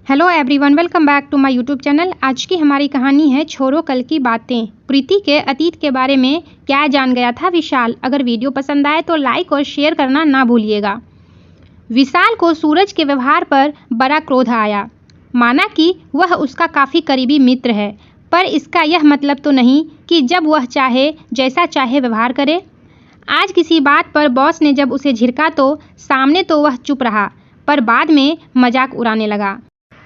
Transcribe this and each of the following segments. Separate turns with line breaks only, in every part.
Hello everyone, welcome back to my YouTube channel. आज की हमारी कहानी है छोड़ो कल की बातें। प्रीति के अतीत के बारे में क्या जान गया था विशाल। अगर वीडियो पसंद आए तो लाइक और शेयर करना ना भूलिएगा। विशाल को सूरज के व्यवहार पर बड़ा क्रोध आया। माना कि वह उसका काफ़ी करीबी मित्र है, पर इसका यह मतलब तो नहीं कि जब वह चाहे जैसा चाहे व्यवहार करे। आज किसी बात पर बॉस ने जब उसे झिड़का तो सामने तो वह चुप रहा, पर बाद में मजाक उड़ाने लगा।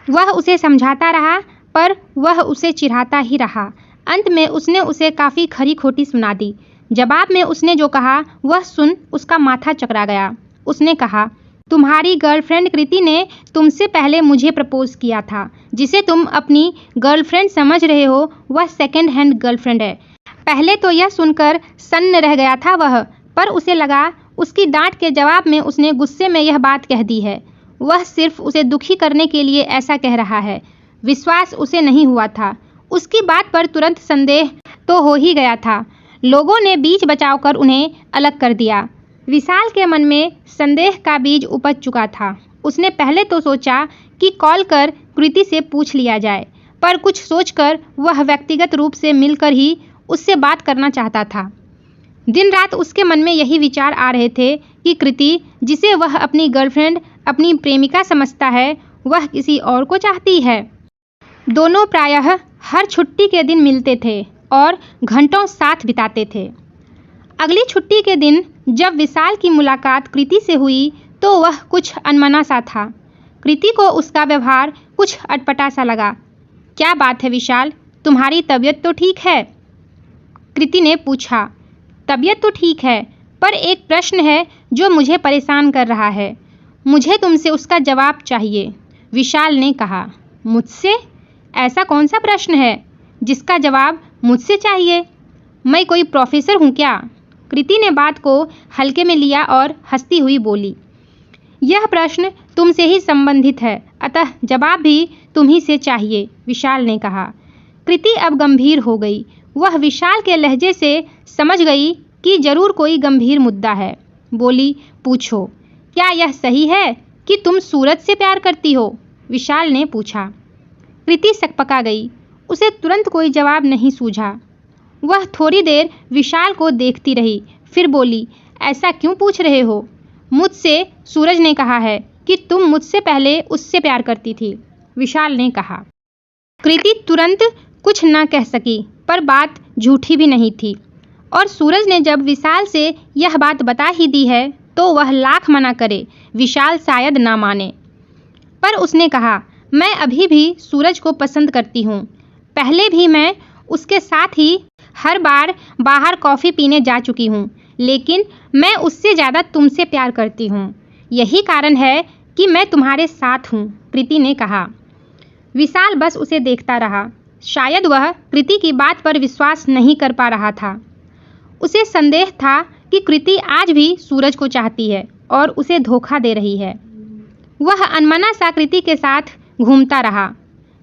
वह उसे समझाता रहा, पर वह उसे चिढ़ाता ही रहा। अंत में उसने उसे काफ़ी खरी खोटी सुना दी। जवाब में उसने जो कहा वह सुन उसका माथा चकरा गया। उसने कहा, तुम्हारी गर्लफ्रेंड कृति ने तुमसे पहले मुझे प्रपोज किया था। जिसे तुम अपनी गर्लफ्रेंड समझ रहे हो वह सेकंड हैंड गर्लफ्रेंड है। पहले तो यह सुनकर सन्न रह गया था वह, पर उसे लगा उसकी डांट के जवाब में उसने गुस्से में यह बात कह दी है। वह सिर्फ उसे दुखी करने के लिए ऐसा कह रहा है। विश्वास उसे नहीं हुआ था। उसकी बात पर तुरंत संदेह तो हो ही गया था। लोगों ने बीज बचाकर उन्हें अलग कर दिया। विशाल के मन में संदेह का बीज उपज चुका था। उसने पहले तो सोचा कि कॉल कर कृति से पूछ लिया जाए, पर कुछ सोचकर वह व्यक्तिगत रूप से मिलकर ही उससे बात करना चाहता था। दिन रात उसके मन में यही विचार आ रहे थे कि कृति, जिसे वह अपनी गर्लफ्रेंड, अपनी प्रेमिका समझता है, वह किसी और को चाहती है। दोनों प्रायः हर छुट्टी के दिन मिलते थे और घंटों साथ बिताते थे। अगली छुट्टी के दिन जब विशाल की मुलाकात कृति से हुई तो वह कुछ अनमना सा था। कृति को उसका व्यवहार कुछ अटपटा सा लगा। क्या बात है विशाल, तुम्हारी तबीयत तो ठीक है? कृति ने पूछा। तबीयत तो ठीक है, पर एक प्रश्न है जो मुझे परेशान कर रहा है। मुझे तुमसे उसका जवाब चाहिए, विशाल ने कहा। मुझसे? ऐसा कौन सा प्रश्न है जिसका जवाब मुझसे चाहिए? मैं कोई प्रोफेसर हूँ क्या? कृति ने बात को हल्के में लिया और हंसती हुई बोली। यह प्रश्न तुमसे ही संबंधित है, अतः जवाब भी तुम ही से चाहिए, विशाल ने कहा। कृति अब गंभीर हो गई। वह विशाल के लहजे से समझ गई कि जरूर कोई गंभीर मुद्दा है। बोली, पूछो, क्या यह सही है कि तुम सूरज से प्यार करती हो? विशाल ने पूछा। कृति सकपका गई। उसे तुरंत कोई जवाब नहीं सूझा। वह थोड़ी देर विशाल को देखती रही, फिर बोली, ऐसा क्यों पूछ रहे हो? मुझसे सूरज ने कहा है कि तुम मुझसे पहले उससे प्यार करती थी, विशाल ने कहा। कृति तुरंत कुछ न कह सकी, पर बात झूठी भी नहीं थी, और सूरज ने जब विशाल से यह बात बता ही दी है तो वह लाख मना करे विशाल शायद ना माने। पर उसने कहा, मैं अभी भी सूरज को पसंद करती हूँ। पहले भी मैं उसके साथ ही हर बार बाहर कॉफ़ी पीने जा चुकी हूँ, लेकिन मैं उससे ज़्यादा तुमसे प्यार करती हूँ। यही कारण है कि मैं तुम्हारे साथ हूँ, कृति ने कहा। विशाल बस उसे देखता रहा। शायद वह कृति की बात पर विश्वास नहीं कर पा रहा था। उसे संदेह था कि कृति आज भी सूरज को चाहती है और उसे धोखा दे रही है। वह अनमना सा कृति के साथ घूमता रहा।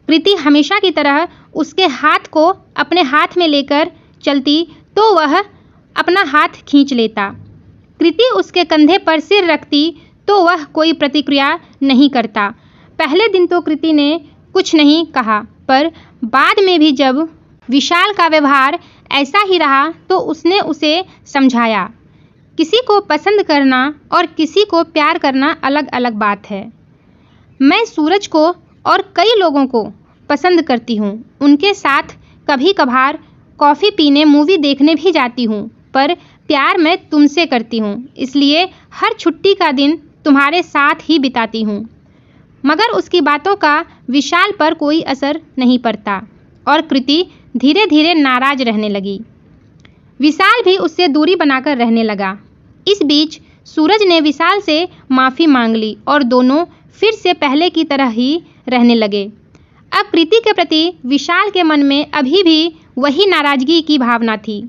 कृति हमेशा की तरह उसके हाथ को अपने हाथ में लेकर चलती तो वह अपना हाथ खींच लेता। कृति उसके कंधे पर सिर रखती तो वह कोई प्रतिक्रिया नहीं करता। पहले दिन तो कृति ने कुछ नहीं कहा, पर बाद में भी जब विशाल का व्यवहार ऐसा ही रहा तो उसने उसे समझाया, किसी को पसंद करना और किसी को प्यार करना अलग अलग बात है। मैं सूरज को और कई लोगों को पसंद करती हूँ। उनके साथ कभी कभार कॉफ़ी पीने, मूवी देखने भी जाती हूँ, पर प्यार मैं तुमसे करती हूँ, इसलिए हर छुट्टी का दिन तुम्हारे साथ ही बिताती हूँ। मगर उसकी बातों का विशाल पर कोई असर नहीं पड़ता और कृति धीरे धीरे नाराज रहने लगी। विशाल भी उससे दूरी बनाकर रहने लगा। इस बीच सूरज ने विशाल से माफ़ी मांग ली और दोनों फिर से पहले की तरह ही रहने लगे। अब कृति के प्रति विशाल के मन में अभी भी वही नाराज़गी की भावना थी।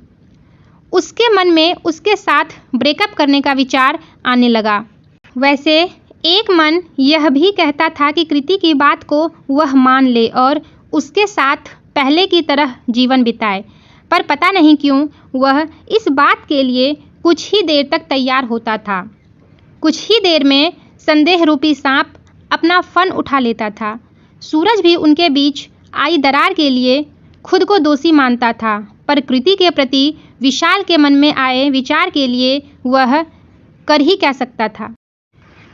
उसके मन में उसके साथ ब्रेकअप करने का विचार आने लगा। वैसे एक मन यह भी कहता था कि कृति की बात को वह मान ले और उसके साथ पहले की तरह जीवन बिताए, पर पता नहीं क्यों वह इस बात के लिए कुछ ही देर तक तैयार होता था। कुछ ही देर में संदेह रूपी सांप अपना फन उठा लेता था। सूरज भी उनके बीच आई दरार के लिए खुद को दोषी मानता था, पर कृति के प्रति विशाल के मन में आए विचार के लिए वह कर ही क्या सकता था।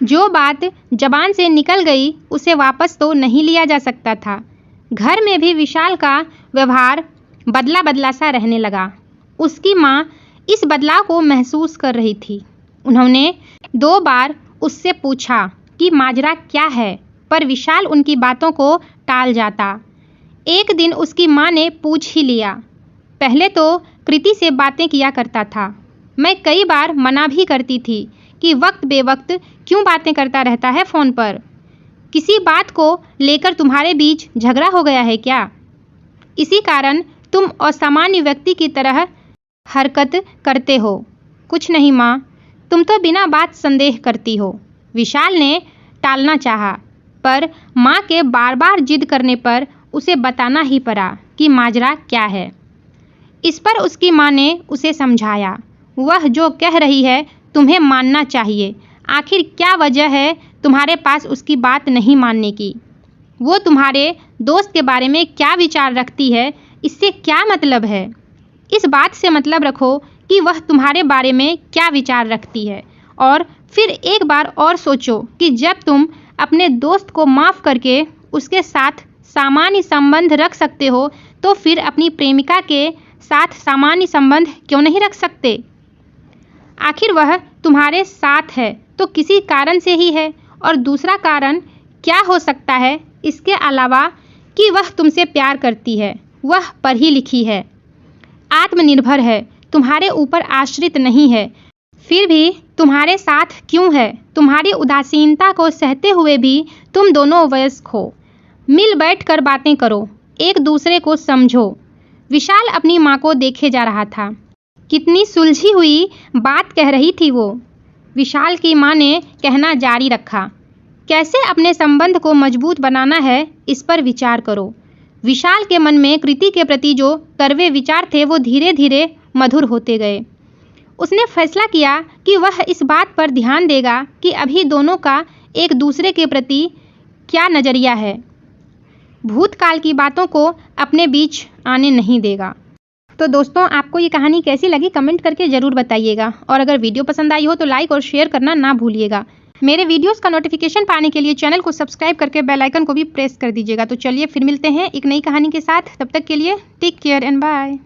जो बात जबान से निकल गई उसे वापस तो नहीं लिया जा सकता था। घर में भी विशाल का व्यवहार बदला बदला सा रहने लगा। उसकी माँ इस बदलाव को महसूस कर रही थी। उन्होंने 2 बार उससे पूछा कि माजरा क्या है, पर विशाल उनकी बातों को टाल जाता। एक दिन उसकी माँ ने पूछ ही लिया। पहले तो कृति से बातें किया करता था। मैं कई बार मना भी करती थी कि वक्त बेवक्त क्यों बातें करता रहता है फ़ोन पर। किसी बात को लेकर तुम्हारे बीच झगड़ा हो गया है क्या? इसी कारण तुम असामान्य व्यक्ति की तरह हरकत करते हो। कुछ नहीं माँ, तुम तो बिना बात संदेह करती हो। विशाल ने टालना चाहा, पर माँ के बार बार जिद करने पर उसे बताना ही पड़ा कि माजरा क्या है। इस पर उसकी माँ ने उसे समझाया, वह जो कह रही है तुम्हें मानना चाहिए। आखिर क्या वजह है तुम्हारे पास उसकी बात नहीं मानने की? वो तुम्हारे दोस्त के बारे में क्या विचार रखती है, इससे क्या मतलब है? इस बात से मतलब रखो कि वह तुम्हारे बारे में क्या विचार रखती है। और फिर एक बार और सोचो कि जब तुम अपने दोस्त को माफ़ करके उसके साथ सामान्य संबंध रख सकते हो, तो फिर अपनी प्रेमिका के साथ सामान्य संबंध क्यों नहीं रख सकते? आखिर वह तुम्हारे साथ है तो किसी कारण से ही है, और दूसरा कारण क्या हो सकता है इसके अलावा कि वह तुमसे प्यार करती है। वह पढ़ी लिखी है, आत्मनिर्भर है, तुम्हारे ऊपर आश्रित नहीं है, फिर भी तुम्हारे साथ क्यों है? तुम्हारी उदासीनता को सहते हुए भी तुम दोनों वयस्क हो। मिल बैठ कर बातें करो, एक दूसरे को समझो। विशाल अपनी माँ को देखे जा रहा था। कितनी सुलझी हुई बात कह रही थी वो। विशाल की माँ ने कहना जारी रखा, कैसे अपने संबंध को मजबूत बनाना है इस पर विचार करो। विशाल के मन में कृति के प्रति जो कड़वे विचार थे वो धीरे धीरे मधुर होते गए। उसने फैसला किया कि वह इस बात पर ध्यान देगा कि अभी दोनों का एक दूसरे के प्रति क्या नज़रिया है। भूतकाल की बातों को अपने बीच आने नहीं देगा। तो दोस्तों, आपको ये कहानी कैसी लगी कमेंट करके ज़रूर बताइएगा, और अगर वीडियो पसंद आई हो तो लाइक और शेयर करना ना भूलिएगा। मेरे वीडियोस का नोटिफिकेशन पाने के लिए चैनल को सब्सक्राइब करके बेल आइकन को भी प्रेस कर दीजिएगा। तो चलिए फिर मिलते हैं एक नई कहानी के साथ। तब तक के लिए टेक केयर एंड बाय।